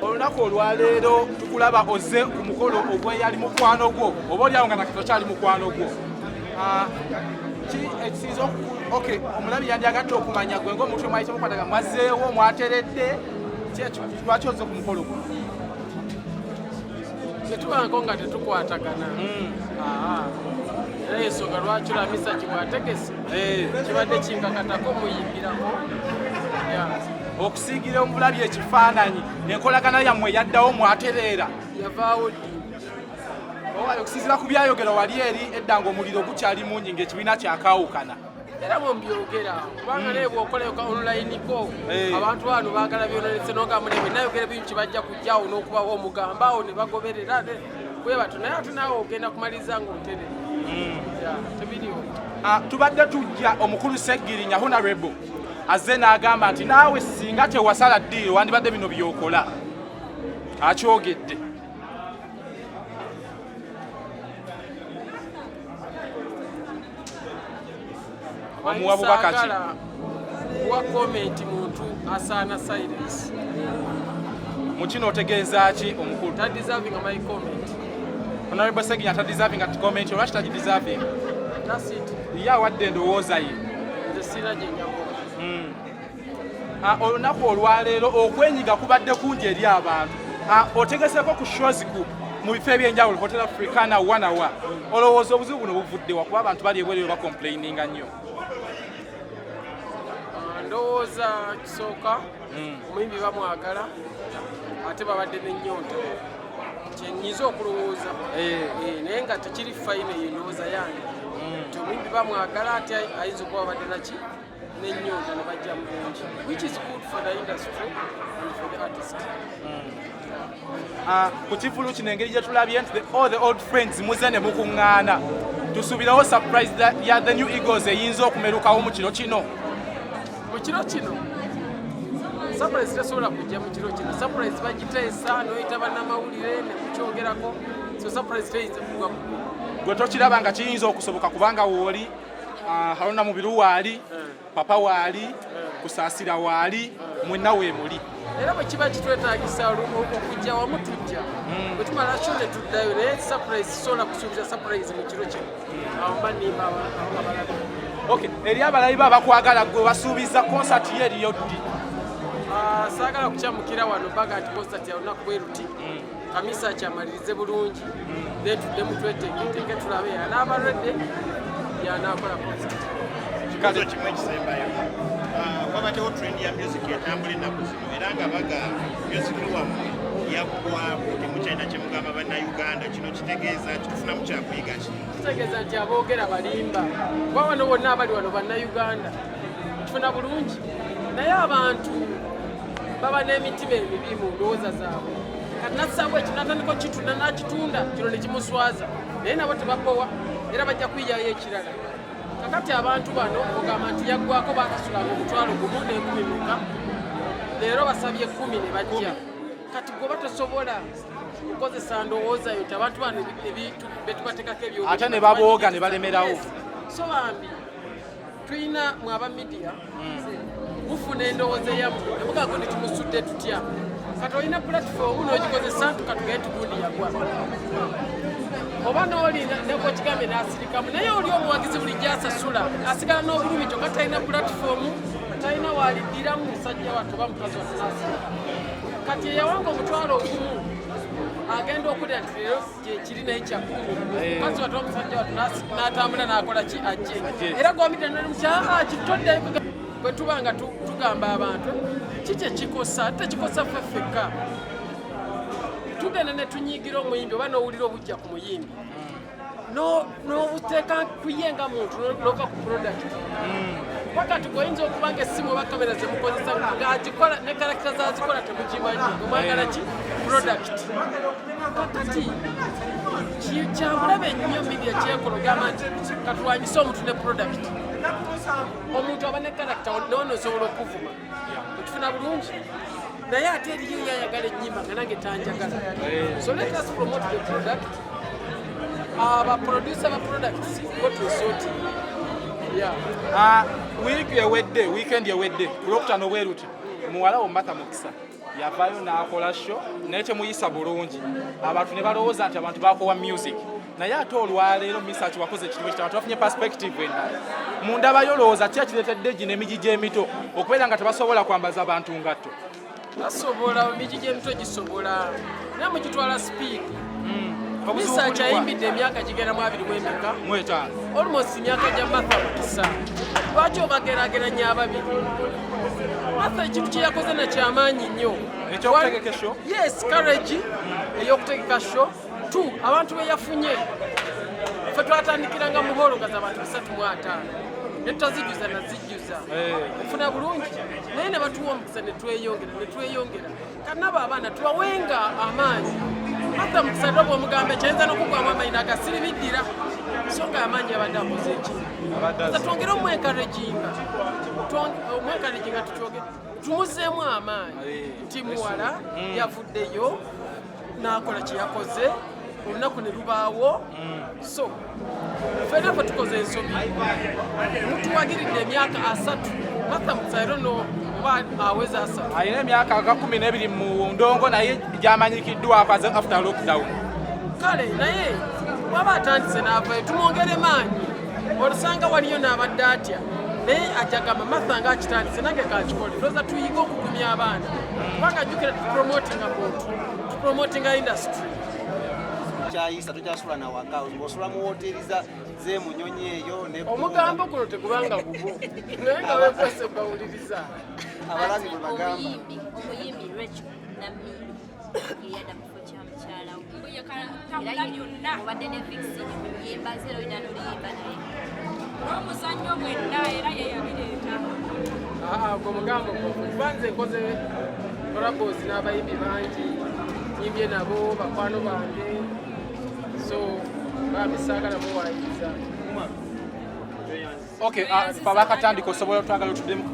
Olunaku olwaleero tukulaba ozze ku mukolo ogweyali mukwano gwo oba olyawo nga nakito kyali mukwano gwo ki ekisinza omulabi yandyagatte okumanya gwe ng'omuntu omwali kyemukwataga mwazzeewo mwateredde lwaki ozze ku mukolo gwo tetubanko nga tetukwatagana era ensonga lwaki olamisa kibwategese kibadde kinkakatako muyimbirako okusiigira omulabi ekifaananyi enkolagana yammwe yaddawo mwatereera yavaawo ddi okusinziira ku byayogera wali eri edda ng'omuliro gukyali mungi ng'ekibiina kyakawukana era bwembyogera kubanga naye bw'okoleyoka online ko abantu bano baagala byononese n'ogamulebe nayogera bintu kibajja kujjawo n'okubawo omugambaawo ne bagoberera bwe bato naye ate naawe ogenda kumaliza ng'oterere tebiriwo tubadde tujja omukulu Seggirinya Honorable azze n'agamba nti naawe singa tewasala ddiiro wandibadde bino by'okola akyogedde omuwa bubaka ki wa komenti muntu asaana silence mu kino otegeeza ki omukulu tadeserving my comment Honorable Seggirinya tadeserving at comment olwaki tagideserving that's it ye awadde endowooza ye nze sira gye nyago olunaku olwaleero okwenyiga kubadde kungi eri abantu otegeseko ku shows mu bifo ebyenjawulo Hotel Africana wanawa olowooza obuzibu buno buvuddewa kuba abantu bali ebwereyo bacomplaininga nnyo ndowooza kisooka omuyimbi bamwagala ate babadde n'ennyonta kyenyiza okulowooza naye nga tekiri fayina yendowooza yange nti omuyimbi bamwagala ate ayinza okuba babadde naki n'ennyonta ne bajja mulungi which is good for the industry and for the artist. Ku Kivuulu kino engeri gye tulabye nti all the old friends muze ne mukuŋŋaana tusuubirawo surprise ya the new eagles eyinza okumerukawo mu kiro kino surprise tesobola kujja mu kiro kino surprise bagiteesa noyita bannamawulire ne mukyogerako so surprise teyinza kugwa gwe tokiraba nga kiyinza okusoboka kubanga wooli Haruna Mubiru waali papa waali kusaasira waali mwenna weemuli era bwe kiba kitwetaagisa okujja wamu tujja bwe tumala kyo ne tuddayo naye surprise sobola kusuubiza surprise mu kiro kino awo mba nimba abalabi eri abalabi abakwagala gwe basuubiza concert ye eriyo ddi saagala kukyamukira wano baga nti concert ya lunaku bwe ruti kamisa kyamalirize bulungi naye tuddemu tweteeketeeke tulabe anaabalwadde yanaakola concert kikazo kimwe ekisembayo wabaddewo trend ya music etambula ennaku zino era nga bagamba music wammwe yaggwaako temukyalina kyemugamba bannayuganda kino kitegeeza kitufunamu kyakuyiga ki kitegeeza nti aboogera balimba kuba wano bonna abali wano bannayuganda kifuna bulungi naye abantu baba n'emitima emibi mu ndowooza zaabwe kati nassaawo ekyo natandika okitunda n'akitunda kino ne kimuswaza naye nabo tebabowa era bajja kuyiyayo ekirala kakati abantu bano ogamba nti yaggwako baakasulanga omutwalo gumu n'enkumi muka leero basabye 10 ne bajja kati gwe batasobola okukozesa ndowooza yo nti abantu bano ebintu betubateekako ebyo ate ne babooga ne balemerawo so bambi tulina mu aba media mufuna endowooza eyammwe nemugago ne tumusudde tutya kati olina platform n'ogikozesa tukatugende tugundi yagwa oba n'olina nekokigambe n'asirikamu naye oli omuwagizi bulijjo asasula asigala n'obulumi kyokka talina platform talina waliddiramu musajja wattu oba mukazi wattu n'asirika kati eyawanga omutwalo ogumu agenda okulira nti leero gyekiri naye kyakumi mukazi wattu omusajja wattu n'atambula n'akola ki ajje era gwomidde nalimukyaa kitodde bwe tuba nga tugamba abantu kiki ekikosa tekikosa ffeffekka tugenda ne tunyiigira omuyimbi oba n'owulira obujja ku muyimbi n'obuteeka kuye nga muntu n'ova ku product wakati goyinza okuba ng'essimu oba kamera zemukozesa ng'agikola ne karakita zazikola temugimanyi omwagala ki product kakati kyabulabe ennyo media kyekola ogamba nti katulwanyise omuntu ne product omuntu aba ne karakita nono osobola okuvuma okifuna bulungi naye ate eriyo yayagala ennyimba nga nange tanjagala so let us promote the product abaproducer ba products go to sort weekend ewedde kulwokutano bweruti muwala wo Martha Mukisa yavaayo n'akola show naye kyemuyisa bulungi abantu ne balowooza nti abantu bakowa music naye ate olwaleero Mesach wakoze ekintu ekyo abantu bafunye perspective endala mundaba yolowooza ki ekireetedde gino emigi gy'emito okubeera nga tebasobola kwambaza abantu ngatto basobola emigi gy'emito gisobola naye mugitwala speed Mesach ayimbidde emyaka gigera mu 25 almost emyaka gya Martha Mukisa lwaki obageraageranya ababiri Martha ekintu kye yakoze nakyamaanyi nnyo ekyokutegeka show yes courage ey'okutegeka show two abantu be yafunye ffe twatandikiranga muholo nga z'abantu 35 ne tutazijjuza nazijjuza ofuna bulungi naye ne batuwa omukisa ne tweyongera kanabo abaana tubawenga amaanyi Martha Mukisa dde bw'omugamba kyayinza n'okugwamu amayina agasiribiddira so nga amaanyi abadde akoze eki twongere omwekaraginga tukyoge tumuzeemu amaanyi nti muwala yavuddeyo n'akola kye yakoze olunaku ne lubaawo so ffenna ffe tukoze ensobi mutuwagiridde emyaka 3 Martha Mukisa ero oba aweza 3 ayina emyaka 12 mu ndongo naye gyamanyikiddwako aze after lockdown kale naye waba atandise n'avayo tumwongere maanyi olusanga waliyo n'abadde atya naye ajagamba Martha nga akitandise nange kakikole tulowooza tuyiga okugumya abaana kubanga jjukira tupromotinga muntu tupromotinga industry kyayisa tokyasula na waka ng'osula mu wooteeri z'emunyonyi eyo omugambo guno tegubanga gugwo naye nga weekwese bawuliriza abalabi bwe bagamba omuyimbi Rachel Namiri yeyada mu kifo kya mukyala era yonna obadde ne fixing yemba 0 inanoliyimba naye n'omuzannyo gwenna era yeyabireeta gwe mugambo kuba nze nkoze kolabos n'abayimbi bangi nyimbye nabo bakwano bange so bamisaaga nabo wayinza okay babakatandika osobola otwagala otuddemu